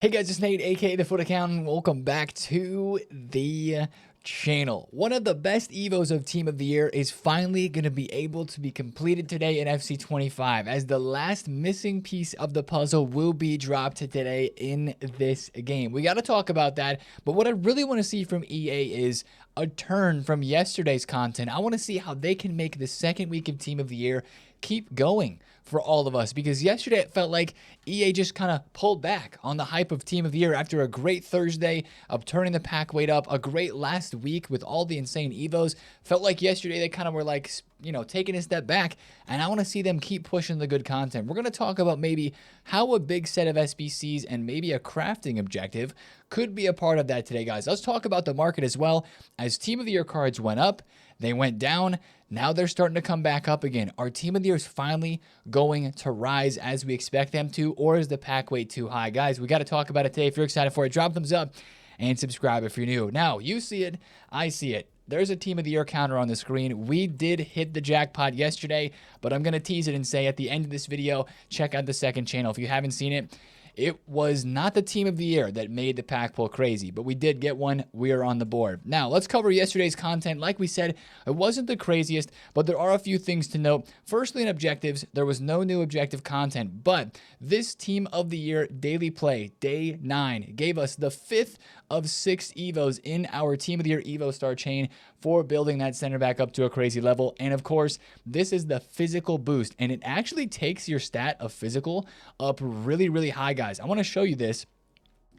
Hey guys, it's Nate, aka TheFutAccountant. Welcome back to the channel. One of the best evos of Team of the Year is finally going to be able to be completed today in FC25, as the last missing piece of the puzzle will be dropped today in this game. We got to talk about that, but what I really want to see from EA is a turn from yesterday's content. I want to see how they can make the second week of Team of the Year keep going for all of us, because yesterday it felt like EA just kind of pulled back on the hype of Team of the Year after a great Thursday of turning the pack weight up, a great last week with all the insane evos. Felt like yesterday they kind of were like, you know, taking a step back, and I want to see them keep pushing the good content. We're going to talk about maybe how a big set of SBCs and maybe a crafting objective could be a part of that today, guys. Let's talk about the market as well. As Team of the Year cards went up, they went down. Now they're starting to come back up again. Our Team of the Year is finally going to rise as we expect them to, or is the pack weight too high? Guys, we got to talk about it today. If you're excited for it, drop a thumbs up and subscribe if you're new. Now, you see it, I see it. There's a Team of the Year counter on the screen. We did hit the jackpot yesterday, but I'm going to tease it and say at the end of this video, check out the second channel. If you haven't seen it, it was not the Team of the Year that made the pack pull crazy, but we did get one. We are on the board. Now, let's cover yesterday's content. Like we said, it wasn't the craziest, but there are a few things to note. Firstly, in objectives, there was no new objective content, but this Team of the Year daily play, day 9, gave us the 5th of 6 evos in our Team of the Year evo star chain for building that center back up to a crazy level. And of course, this is the physical boost, and it actually takes your stat of physical up really, really high, guys. I want to show you this.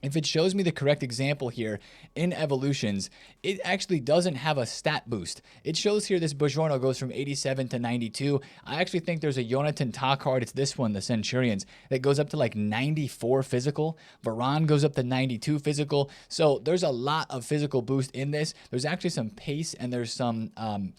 If it shows me the correct example here in evolutions, it actually doesn't have a stat boost. It shows here this Buongiorno goes from 87 to 92. I actually think there's a Jonathan Tah card. It's this one, the Centurions, that goes up to like 94 physical. Varane goes up to 92 physical. So there's a lot of physical boost in this. There's actually some pace and there's some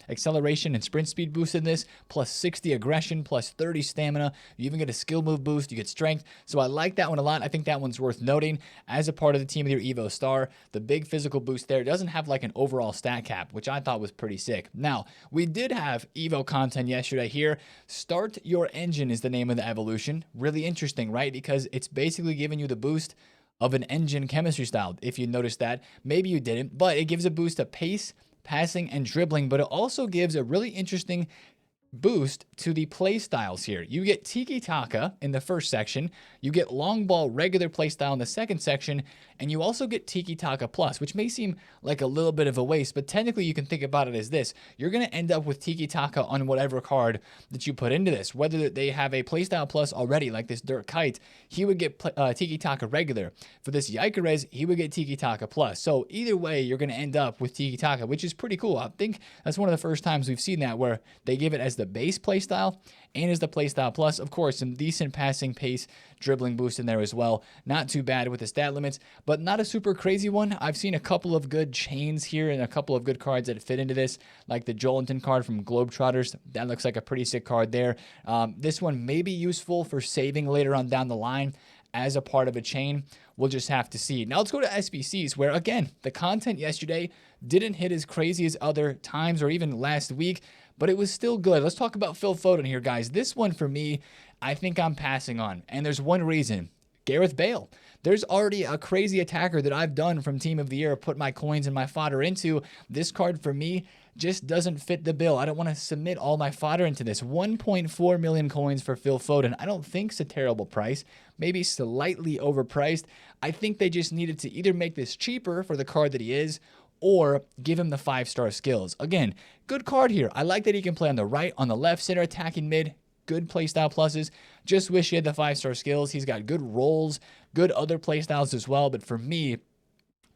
acceleration and sprint speed boost in this, plus 60 aggression, plus 30 stamina. You even get a skill move boost. You get strength. So I like that one a lot. I think that one's worth noting. As a part of the Team of the Year Evo Star, the big physical boost there doesn't have like an overall stat cap, which I thought was pretty sick. Now, we did have Evo content yesterday here. Start Your Engine is the name of the evolution. Really interesting, right? Because it's basically giving you the boost of an engine chemistry style. If you noticed that, maybe you didn't, but it gives a boost to pace, passing, and dribbling, but it also gives a really interesting boost to the play styles here. You get Tiki Taka in the first section, you get long ball regular play style in the second section, and you also get Tiki Taka Plus, which may seem like a little bit of a waste, but technically you can think about it as this. You're going to end up with Tiki Taka on whatever card that you put into this. Whether they have a playstyle plus already, like this Dirt Kite, he would get Tiki Taka regular. For this Yikarez, he would get Tiki Taka Plus. So either way, you're going to end up with Tiki Taka, which is pretty cool. I think that's one of the first times we've seen that, where they give it as the base playstyle and as the playstyle plus. Of course, some decent passing, pace, dribbling boost in there as well. Not too bad with the stat limits, but not a super crazy one. I've seen a couple of good chains here and a couple of good cards that fit into this, like the Jolinton card from Globetrotters. That looks like a pretty sick card there. This one may be useful for saving later on down the line as a part of a chain. We'll just have to see. Now let's go to SBCs, where again, the content yesterday didn't hit as crazy as other times or even last week, but it was still good. Let's talk about Phil Foden here, guys. This one for me, I think I'm passing on. And there's one reason. Gareth Bale. There's already a crazy attacker that I've done from Team of the Year, put my coins and my fodder into. This card for me just doesn't fit the bill. I don't want to submit all my fodder into this. 1.4 million coins for Phil Foden. I don't think it's a terrible price. Maybe slightly overpriced. I think they just needed to either make this cheaper for the card that he is, or give him the 5-star skills. Again, good card here. I like that he can play on the right, on the left, center, attacking mid. Good playstyle pluses. Just wish he had the 5-star skills. He's got good rolls, good other playstyles as well. But for me,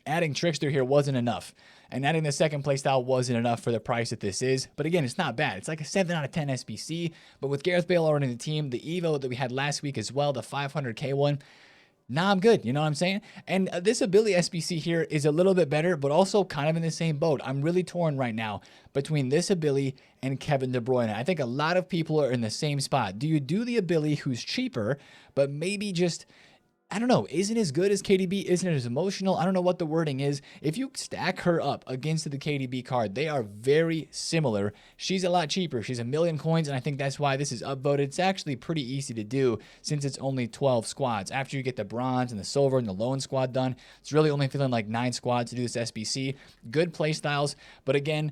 adding Trickster here wasn't enough. And adding the second playstyle wasn't enough for the price that this is. But again, it's not bad. It's like a 7 out of 10 SBC. But with Gareth Bale already in the team, the Evo that we had last week as well, the 500k one, nah, I'm good. You know what I'm saying? And this ability SBC here is a little bit better, but also kind of in the same boat. I'm really torn right now between this ability and Kevin De Bruyne. I think a lot of people are in the same spot. Do you do the ability who's cheaper, but maybe just I don't know, isn't as good as KDB, isn't as emotional. I don't know what the wording is. If you stack her up against the KDB card, they are very similar. She's a lot cheaper. She's 1,000,000 coins, and I think that's why this is upvoted. It's actually pretty easy to do since it's only 12 squads. After you get the bronze and the silver and the lone squad done, it's really only feeling like 9 squads to do this SBC. Good play styles, but again,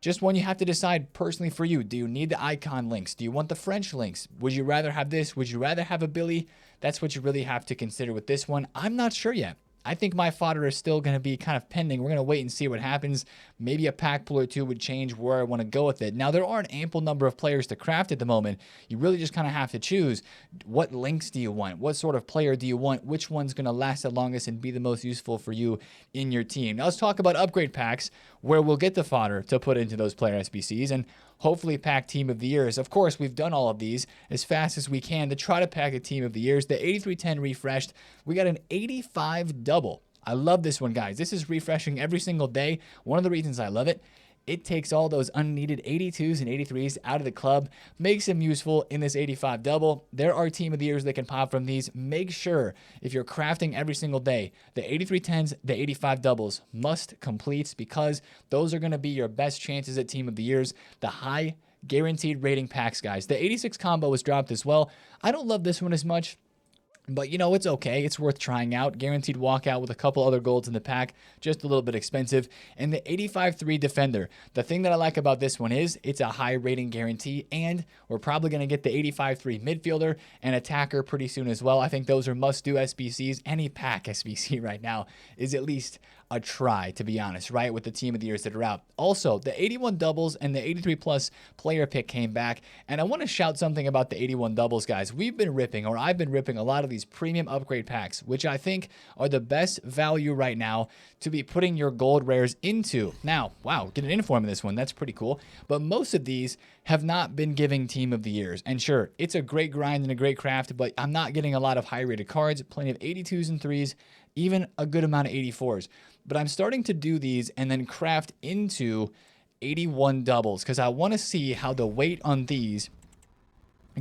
just one you have to decide personally for you. Do you need the icon links? Do you want the French links? Would you rather have this? Would you rather have a Billy? That's what you really have to consider with this one. I'm not sure yet. I think my fodder is still going to be kind of pending. We're going to wait and see what happens. Maybe a pack pull or two would change where I want to go with it. Now, there are an ample number of players to craft at the moment. You really just kind of have to choose what links do you want? What sort of player do you want? Which one's going to last the longest and be the most useful for you in your team? Now, let's talk about upgrade packs where we'll get the fodder to put into those player SBCs and hopefully pack team of the years. Of course, we've done all of these as fast as we can to try to pack a team of the years. The 8310 refreshed. We got an 85 double. I love this one, guys. This is refreshing every single day. One of the reasons I love it, it takes all those unneeded 82s and 83s out of the club, makes them useful in this 85 double. There are team of the years that can pop from these. Make sure if you're crafting every single day, the 8310s, the 85 doubles must complete because those are going to be your best chances at team of the years. The high guaranteed rating packs, guys. The 86 combo was dropped as well. I don't love this one as much. But, you know, it's okay. It's worth trying out. Guaranteed walkout with a couple other golds in the pack. Just a little bit expensive. And the 85-3 Defender. The thing that I like about this one is it's a high rating guarantee. And we're probably going to get the 85-3 midfielder and attacker pretty soon as well. I think those are must-do SBCs. Any pack SBC right now is at least a try, to be honest, right, with the team of the years that are out. Also, the 81 doubles and the 83 plus player pick came back, and I want to shout something about the 81 doubles, guys. I've been ripping a lot of these premium upgrade packs, which I think are the best value right now to be putting your gold rares into. Now, wow, get an inform in this one. That's pretty cool. But most of these have not been giving team of the years. And sure, it's a great grind and a great craft, but I'm not getting a lot of high rated cards, plenty of 82s and 3s, even a good amount of 84s. But I'm starting to do these and then craft into 81 doubles because I want to see how the weight on these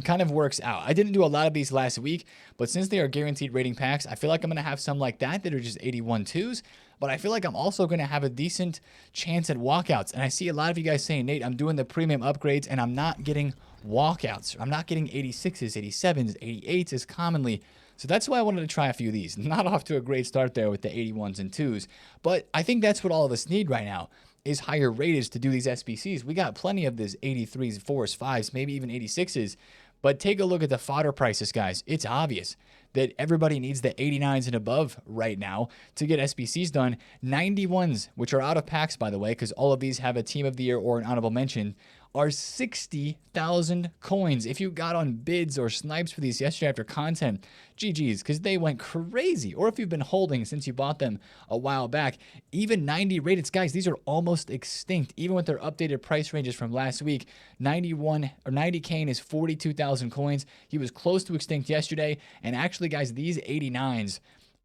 kind of works out. I didn't do a lot of these last week, but since they are guaranteed rating packs, I feel like I'm going to have some like that are just 81 twos, but I feel like I'm also going to have a decent chance at walkouts. And I see a lot of you guys saying, Nate, I'm doing the premium upgrades and I'm not getting walkouts. I'm not getting 86s, 87s, 88s as commonly. So that's why I wanted to try a few of these. Not off to a great start there with the 81s and 2s, but I think that's what all of us need right now is higher rated to do these SBCs. We got plenty of this 83s, 4s, 5s, maybe even 86s, but take a look at the fodder prices, guys. It's obvious that everybody needs the 89s and above right now to get SBCs done. 91s, which are out of packs, by the way, because all of these have a team of the year or an honorable mention, are 60,000 coins. If you got on bids or snipes for these yesterday after content, GG's, because they went crazy. Or if you've been holding since you bought them a while back, even 90 rated, guys, these are almost extinct. Even with their updated price ranges from last week, 91 or 90 Kane is 42,000 coins. He was close to extinct yesterday. And actually, guys, these 89s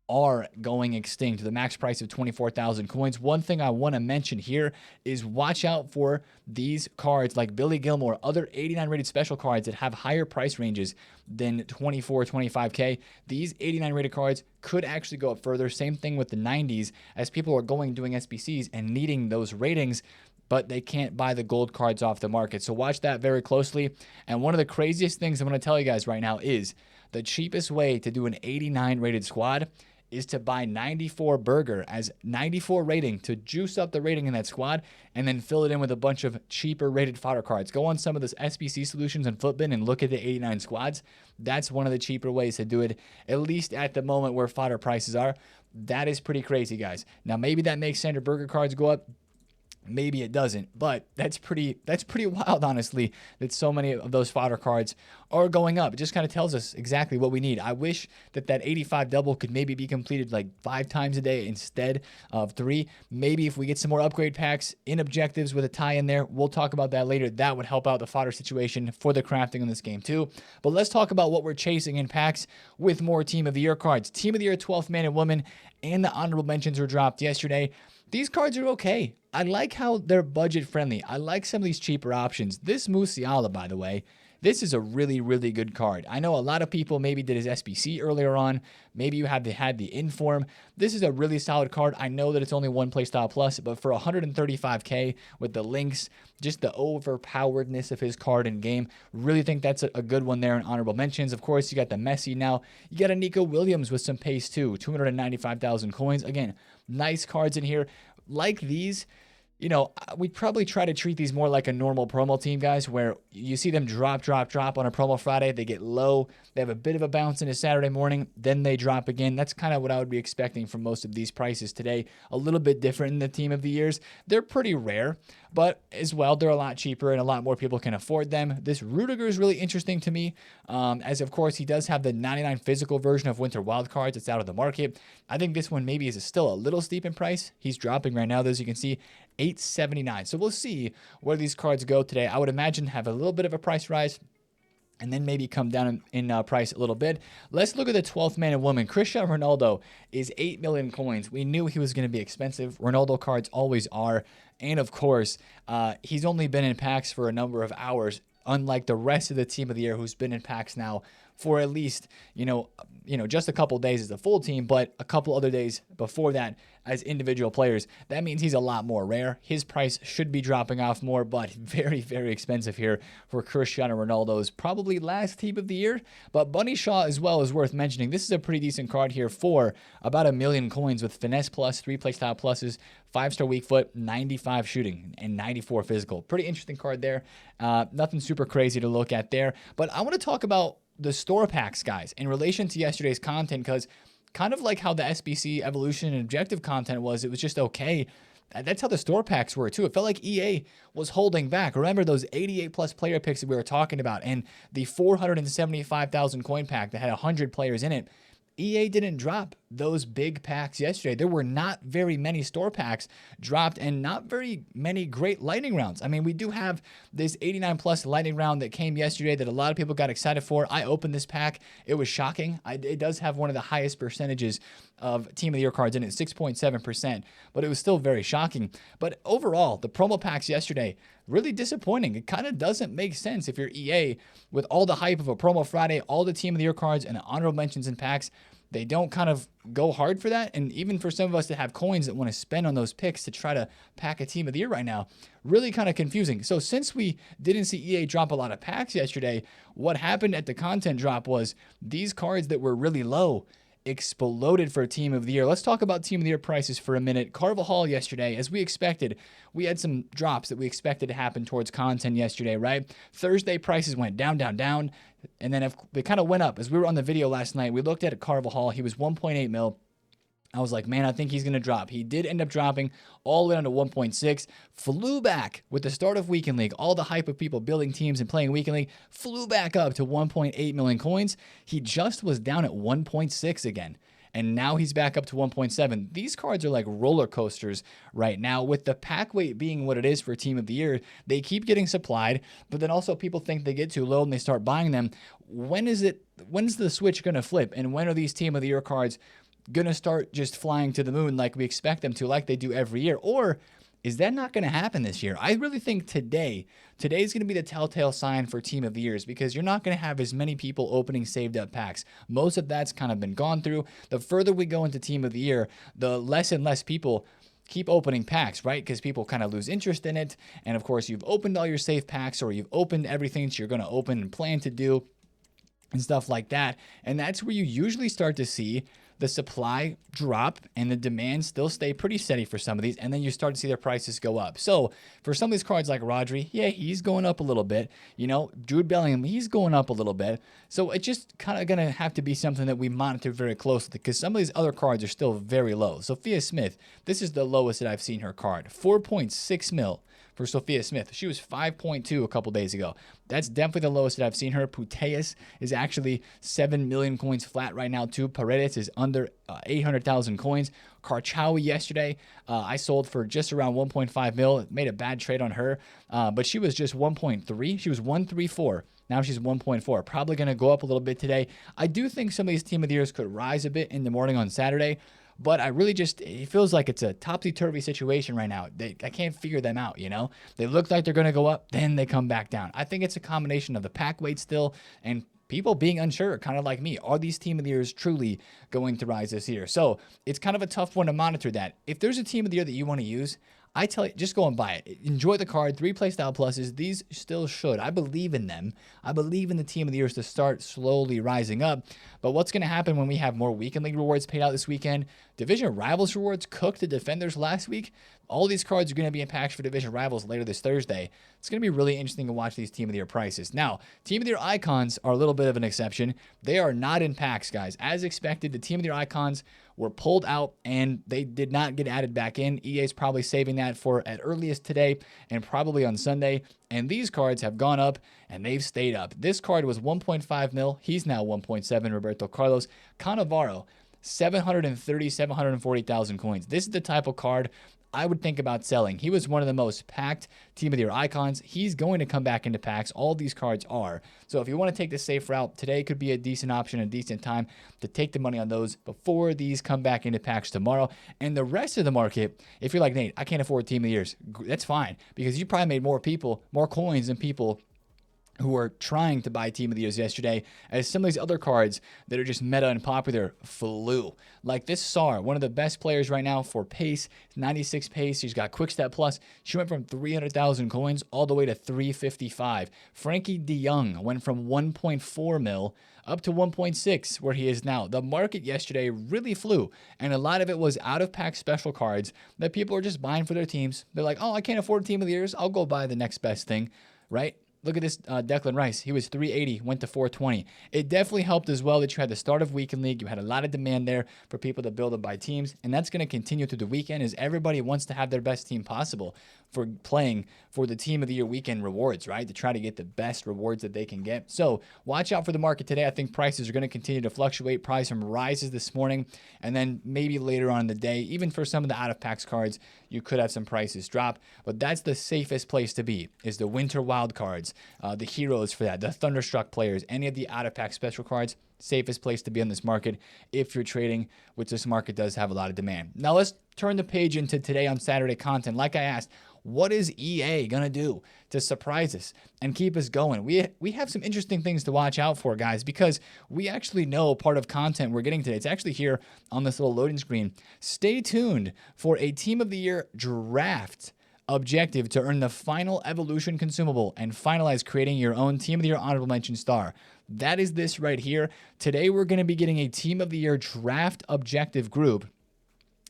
are going extinct. The max price of 24,000 coins. One thing I want to mention here is watch out for these cards like Billy Gilmore, other 89 rated special cards that have higher price ranges than 24, 25K. These 89 rated cards could actually go up further. Same thing with the 90s as people are doing SBCs and needing those ratings, but they can't buy the gold cards off the market. So watch that very closely. And one of the craziest things I'm going to tell you guys right now is the cheapest way to do an 89 rated squad is to buy 94 burger as 94 rating to juice up the rating in that squad and then fill it in with a bunch of cheaper rated fodder cards. Go on some of this SBC solutions and Flipbin and look at the 89 squads. That's one of the cheaper ways to do it, at least at the moment where fodder prices are. That is pretty crazy, guys. Now, maybe that makes standard burger cards go up. Maybe it doesn't, but that's pretty wild, honestly, that so many of those fodder cards are going up. It just kind of tells us exactly what we need. I wish that 85 double could maybe be completed like 5 times a day instead of 3. Maybe if we get some more upgrade packs in objectives with a tie in there, we'll talk about that later. That would help out the fodder situation for the crafting in this game too. But let's talk about what we're chasing in packs with more Team of the Year cards. Team of the Year 12th Man and Woman and the honorable mentions were dropped yesterday. These cards are okay. I like how they're budget friendly. I like some of these cheaper options. This Musiala, by the way, This is a really, really good card. I know a lot of people maybe did his SBC earlier on. Maybe you had the Inform. This is a really solid card. I know that it's only one playstyle plus, but for 135K with the links, just the overpoweredness of his card in game, really think that's a good one there in honorable mentions. Of course, you got the Messi now. You got a Nico Williams with some pace too, 295,000 coins. Again, nice cards in here. Like these, you know, we'd probably try to treat these more like a normal promo team, guys, where you see them drop on a promo Friday. They get low. They have a bit of a bounce into Saturday morning. Then they drop again. That's kind of what I would be expecting from most of these prices today. A little bit different in the team of the years. They're pretty rare, but as well, they're a lot cheaper and a lot more people can afford them. This Rudiger is really interesting to me, as of course, he does have the 99 physical version of Winter Wildcards. It's out of the market. I think this one maybe is still a little steep in price. He's dropping right now, as you can see, $879. So we'll see where these cards go today. I would imagine have a little bit of a price rise and then maybe come down in price a little bit. Let's look at the 12th man and woman. Cristiano Ronaldo is 8 million coins. We knew he was going to be expensive. Ronaldo cards always are. And of course, he's only been in packs for a number of hours, unlike the rest of the team of the year who's been in packs now for at least, just a couple days as a full team, but a couple other days before that as individual players. That means he's a lot more rare. His price should be dropping off more, but very, very expensive here for Cristiano Ronaldo's probably last team of the year. But Bunny Shaw as well is worth mentioning. This is a pretty decent card here for about 1 million coins with finesse plus, 3 playstyle pluses, 5-star weak foot, 95 shooting, and 94 physical. Pretty interesting card there. Nothing super crazy to look at there. But I want to talk about the store packs, guys, in relation to yesterday's content, because kind of like how the SBC evolution and objective content was, it was just okay. That's how the store packs were too. It felt like EA was holding back. Remember those 88 plus player picks that we were talking about and the 475,000 coin pack that had 100 players in it? EA didn't drop those big packs yesterday. There were not very many store packs dropped and not very many great lightning rounds. I mean, we do have this 89 plus lightning round that came yesterday that a lot of people got excited for. I opened this pack. It was shocking. It does have one of the highest percentages of team of the year cards in it, 6.7%, but it was still very shocking. But overall, the promo packs yesterday, really disappointing. It kind of doesn't make sense if you're EA with all the hype of a promo Friday, all the team of the year cards and honorable mentions and packs. They don't kind of go hard for that. And even for some of us that have coins that want to spend on those picks to try to pack a team of the year right now, really kind of confusing. So since we didn't see EA drop a lot of packs yesterday, what happened at the content drop was these cards that were really low exploded for team of the year. Let's talk about team of the year prices for a minute. Carvajal yesterday, as we expected, we had some drops that we expected to happen towards content yesterday, right? Thursday prices went down, and then they kind of went up. As we were on the video last night, we looked at Carvajal. He was 1.8 mil. I was like, man, I think he's going to drop. He did end up dropping all the way down to 1.6, flew back with the start of Weekend League. All the hype of people building teams and playing Weekend League flew back up to 1.8 million coins. He just was down at 1.6 again. And now he's back up to 1.7. These cards are like roller coasters right now. With the pack weight being what it is for Team of the Year, they keep getting supplied, but then also people think they get too low and they start buying them. When's the switch going to flip? And when are these Team of the Year cards going to start just flying to the moon like we expect them to, like they do every year? Or is that not going to happen this year? I really think today's going to be the telltale sign for Team of the Years, because you're not going to have as many people opening saved up packs. Most of that's kind of been gone through. The further we go into Team of the Year, the less and less people keep opening packs, right? Because people kind of lose interest in it. And of course, you've opened all your safe packs, or you've opened everything that you're going to open and plan to do and stuff like that. And that's where you usually start to see the supply drop and the demand still stay pretty steady for some of these, and then you start to see their prices go up. So for some of these cards like Rodri, yeah, he's going up a little bit. Jude Bellingham, he's going up a little bit. So it's just kind of going to have to be something that we monitor very closely, because some of these other cards are still very low. Sophia Smith, this is the lowest that I've seen her card, 4.6 mil. For Sophia Smith, she was 5.2 a couple days ago. That's definitely the lowest that I've seen her. Putellas is actually 7 million coins flat right now too. Paredes is under 800,000 coins. Karchawi yesterday, I sold for just around 1.5 mil. Made a bad trade on her, but she was just 1.3. She was 134. Now she's 1.4. Probably going to go up a little bit today. I do think some of these Team of the Years could rise a bit in the morning on Saturday. but I really just, it feels like it's a topsy-turvy situation right now. I can't figure them out, you know? They look like they're going to go up, then they come back down. I think it's a combination of the pack weight still and people being unsure, kind of like me. Are these team of the years truly going to rise this year? So it's kind of a tough one to monitor that. If there's a team of the year that you want to use, I tell you, just go and buy it. Enjoy the card. 3 playstyle pluses. These still should. I believe in them. I believe in the team of the years to start slowly rising up. But what's going to happen when we have more weekend league rewards paid out this weekend? Division Rivals rewards cooked the Defenders last week. All these cards are going to be in packs for Division Rivals later this Thursday. It's going to be really interesting to watch these Team of the Year prices. Now, Team of the Year icons are a little bit of an exception. They are not in packs, guys. As expected, the Team of the Year icons were pulled out and they did not get added back in. EA is probably saving that for at earliest today and probably on Sunday. And these cards have gone up and they've stayed up. This card was 1.5 mil. He's now 1.7. Roberto Carlos. Cannavaro, 740,000 coins. This is the type of card I would think about selling. He was one of the most packed Team of the Year icons. He's going to come back into packs. All these cards are. So if you want to take the safe route, today could be a decent option, a decent time to take the money on those before these come back into packs tomorrow. And the rest of the market, if you're like, Nate, I can't afford Team of the Years, that's fine, because you probably made more coins than people who are trying to buy Team of the Years yesterday, as some of these other cards that are just meta and popular flew. Like this SAR, one of the best players right now for pace, 96 pace. She's got Quick Step Plus. She went from 300,000 coins all the way to 355. Frankie DeYoung went from 1.4 mil up to 1.6, where he is now. The market yesterday really flew, and a lot of it was out-of-pack special cards that people are just buying for their teams. They're like, oh, I can't afford Team of the Years. I'll go buy the next best thing, right? Look at this Declan Rice. He was 380, went to 420. It definitely helped as well that you had the start of weekend league. You had a lot of demand there for people to build and buy teams, and that's going to continue through the weekend as everybody wants to have their best team possible for playing for the Team of the Year weekend rewards, right? To try to get the best rewards that they can get. So watch out for the market today. I think prices are going to continue to fluctuate. Probably some rises this morning, and then maybe later on in the day, even for some of the out-of-packs cards, you could have some prices drop. But that's the safest place to be, is the winter wild cards, the heroes for that, the Thunderstruck players, any of the out-of-pack special cards. Safest place to be in this market if you're trading, which this market does have a lot of demand. Now let's turn the page into today on Saturday content. Like I asked, what is EA going to do to surprise us and keep us going? We have some interesting things to watch out for, guys, because we actually know part of content we're getting today. It's actually here on this little loading screen. Stay tuned for a Team of the Year draft objective to earn the final evolution consumable and finalize creating your own Team of the Year honorable mention star. That is this right here. Today we're going to be getting a Team of the Year draft objective group.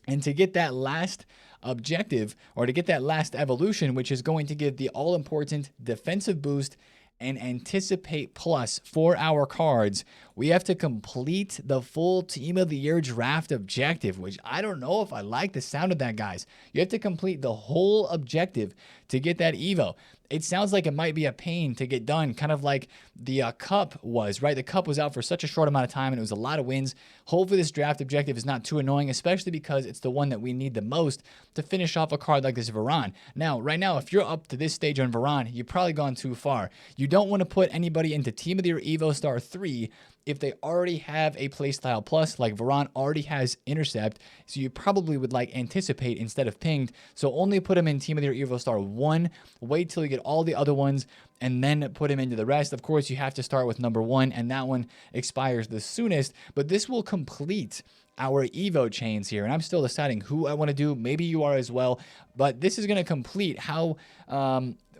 And to get that last objective, or to get that last evolution, which is going to give the all-important defensive boost and anticipate plus for our cards, we have to complete the full Team of the Year draft objective, which I don't know if I like the sound of that, guys. You have to complete the whole objective to get that Evo. It sounds like it might be a pain to get done, kind of like the Cup was, right? The Cup was out for such a short amount of time, and it was a lot of wins. Hopefully this draft objective is not too annoying, especially because it's the one that we need the most to finish off a card like this Varane. Now, right now, if you're up to this stage on Varane, you've probably gone too far. You don't want to put anybody into Team of the Year Evo Star 3 if they already have a playstyle plus, like Varane already has intercept, so you probably would like anticipate instead of pinged. So only put him in Team of the Year Evo Star 1, wait till you get all the other ones, and then put him into the rest. Of course, you have to start with number 1, and that one expires the soonest, but this will complete our Evo chains here, and I'm still deciding who I want to do. Maybe you are as well, but this is going to complete how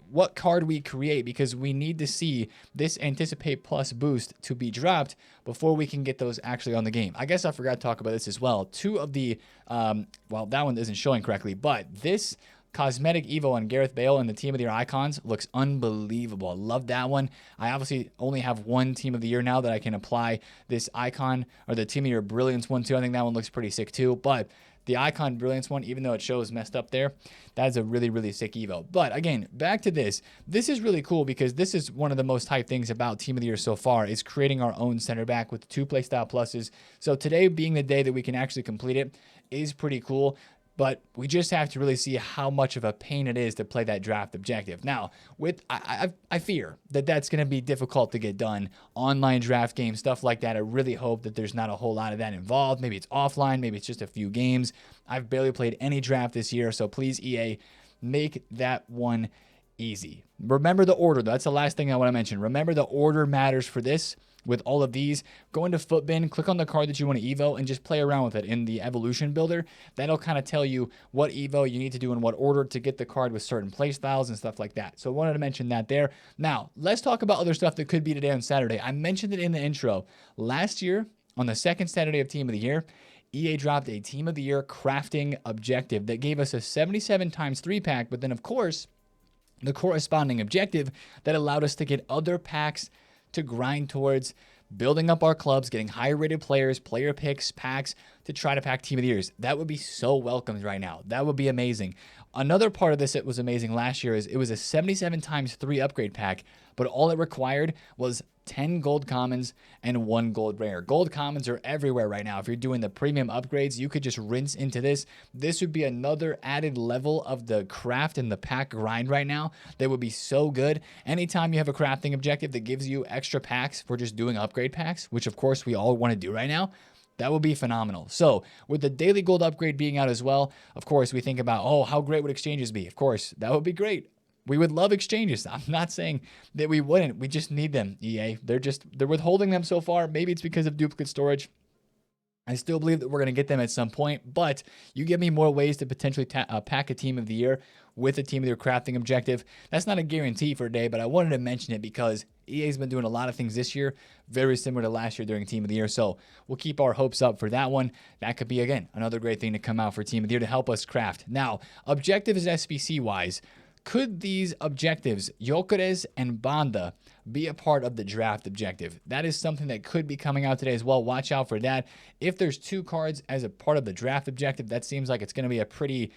what card we create, because we need to see this anticipate plus boost to be dropped before we can get those actually on the game. I guess I forgot to talk about this as well. Two of the, well, that one isn't showing correctly, but this cosmetic Evo on Gareth Bale and the Team of the Year icons looks unbelievable. I love that one. I obviously only have one Team of the Year now that I can apply this icon, or the Team of the Year Brilliance one too. I think that one looks pretty sick too, but the Icon Brilliance one, even though it shows messed up there, that is a really, really sick Evo. But again, back to this. This is really cool because this is one of the most hyped things about Team of the Year so far, is creating our own center back with 2 playstyle pluses. So today being the day that we can actually complete it is pretty cool. but we just have to really see how much of a pain it is to play that draft objective. Now, I fear that that's going to be difficult to get done. Online draft games, stuff like that. I really hope that there's not a whole lot of that involved. Maybe it's offline. Maybe it's just a few games. I've barely played any draft this year, so please, EA, make that one easy. Remember the order. That's the last thing I want to mention. Remember the order matters for this. With all of these, go into Footbin, click on the card that you want to evo, and just play around with it in the evolution builder. That'll kind of tell you what evo you need to do in what order to get the card with certain play styles and stuff like that. So I wanted to mention that there. Now, let's talk about other stuff that could be today on Saturday. I mentioned it in the intro. Last year, on the second Saturday of Team of the Year, EA dropped a Team of the Year crafting objective that gave us a 77 times 3-pack, but then, of course, the corresponding objective that allowed us to get other packs to grind towards building up our clubs, getting higher rated players, player picks, packs to try to pack Team of the Years. That would be so welcomed right now. That would be amazing. Another part of this that was amazing last year is it was a 77 times 3 upgrade pack, but all it required was 10 gold commons and 1 gold rare. Gold commons are everywhere right now. If you're doing the premium upgrades, you could just rinse into this. This would be another added level of the craft and the pack grind right now that would be so good. Anytime you have a crafting objective that gives you extra packs for just doing upgrade packs, which of course we all want to do right now, that would be phenomenal. So with the daily gold upgrade being out as well, of course, we think about, oh, how great would exchanges be? Of course, that would be great. We would love exchanges. I'm not saying that we wouldn't. We just need them, EA. They're withholding them so far. Maybe it's because of duplicate storage. I still believe that we're going to get them at some point, but you give me more ways to potentially pack a Team of the Year with a Team of the Year crafting objective. That's not a guarantee for a day, but I wanted to mention it because EA's been doing a lot of things this year, very similar to last year during Team of the Year. So we'll keep our hopes up for that one. That could be, again, another great thing to come out for Team of the Year to help us craft. Now, objectives SBC-wise, could these objectives, Gyökeres and Banda, be a part of the draft objective? That is something that could be coming out today as well. Watch out for that. If there's 2 cards as a part of the draft objective, that seems like it's going to be a pretty,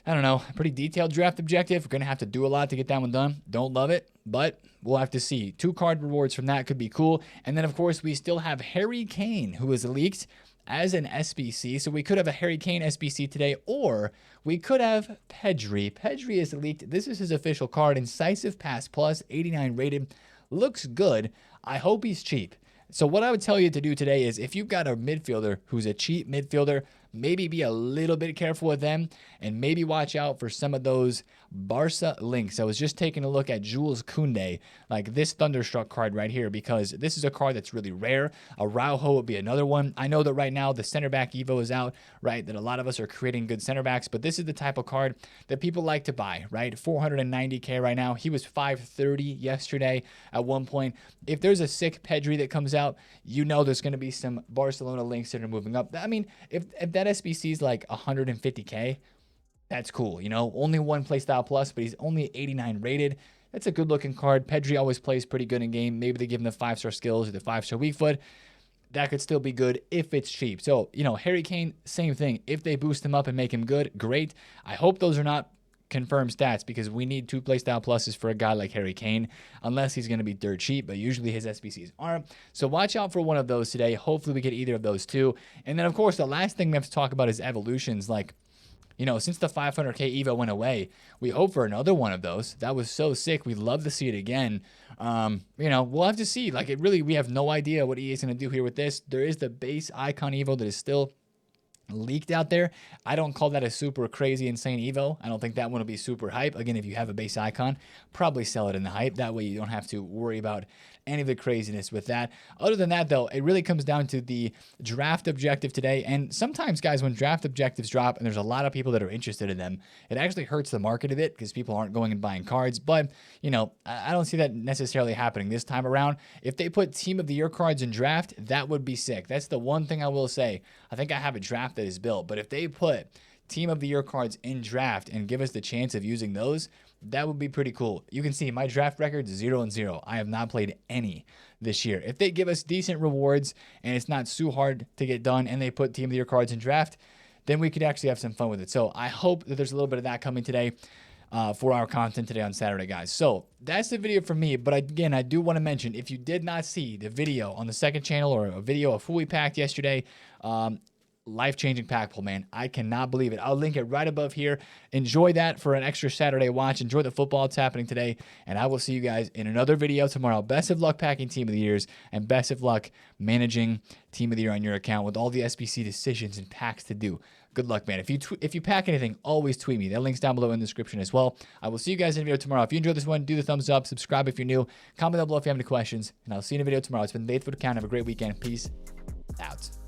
I don't know, pretty detailed draft objective. We're going to have to do a lot to get that one done. Don't love it, but we'll have to see. 2 card rewards from that could be cool. And then, of course, we still have Harry Kane, who is leaked as an SBC. So we could have a Harry Kane SBC today, or we could have Pedri. Pedri is leaked. This is his official card. Incisive Pass Plus, 89 rated. Looks good. I hope he's cheap. So what I would tell you to do today is if you've got a midfielder who's a cheap midfielder, maybe be a little bit careful with them and maybe watch out for some of those Barca links. I was just taking a look at Jules Koundé, like this Thunderstruck card right here, because this is a card that's really rare. Araujo would be another one. I know that right now the center back Evo is out, right? That a lot of us are creating good center backs, but this is the type of card that people like to buy, right? 490K right now. He was 530 yesterday at one point. If there's a sick Pedri that comes out, you know there's going to be some Barcelona links that are moving up. I mean, if that SBC is like 150K, that's cool. You know, only 1 playstyle plus, but he's only 89 rated. That's a good looking card. Pedri always plays pretty good in game. Maybe they give him the 5-star skills or the 5-star weak foot. That could still be good if it's cheap. So, you know, Harry Kane, same thing. If they boost him up and make him good, great. I hope those are not confirmed stats because we need 2 playstyle pluses for a guy like Harry Kane, unless he's going to be dirt cheap, but usually his SBCs aren't. So watch out for one of those today. Hopefully we get either of those 2. And then, of course, the last thing we have to talk about is evolutions. Like, you know, since the 500K Evo went away, we hope for another one of those. That was so sick. We'd love to see it again. You know, we'll have to see. Like, we have no idea what EA is going to do here with this. There is the base icon Evo that is still leaked out there. I don't call that a super crazy insane Evo. I don't think that one will be super hype. Again, if you have a base icon, probably sell it in the hype. That way you don't have to worry about any of the craziness with that. Other than that, though, it really comes down to the draft objective today. And sometimes, guys, when draft objectives drop and there's a lot of people that are interested in them, it actually hurts the market a bit because people aren't going and buying cards. But, you know, I don't see that necessarily happening this time around. If they put Team of the Year cards in draft, that would be sick. That's the one thing I will say. I think I have a draft that is built. But if they put Team of the Year cards in draft and give us the chance of using those, that would be pretty cool. You can see my draft record is 0-0. I have not played any this year. If they give us decent rewards and it's not too hard to get done and they put Team of the Year cards in draft, then we could actually have some fun with it. So I hope that there's a little bit of that coming today for our content today on Saturday, guys. So that's the video for me. But again, I do want to mention, if you did not see the video on the second channel or a video of Fully Packed yesterday, life-changing pack pull, man. I cannot believe it. I'll link it right above here. Enjoy that for an extra Saturday watch. Enjoy the football that's happening today, and I will see you guys in another video tomorrow. Best of luck packing Team of the Years, and best of luck managing Team of the Year on your account with all the SBC decisions and packs to do. Good luck, man. If you pack anything, always tweet me. That link's down below in the description as well. I will see you guys in the video tomorrow. If you enjoyed this one, do the thumbs up, subscribe if you're new, comment down below if you have any questions, and I'll see you in the video tomorrow. It's been TheFutAccountant. Have a great weekend. Peace out.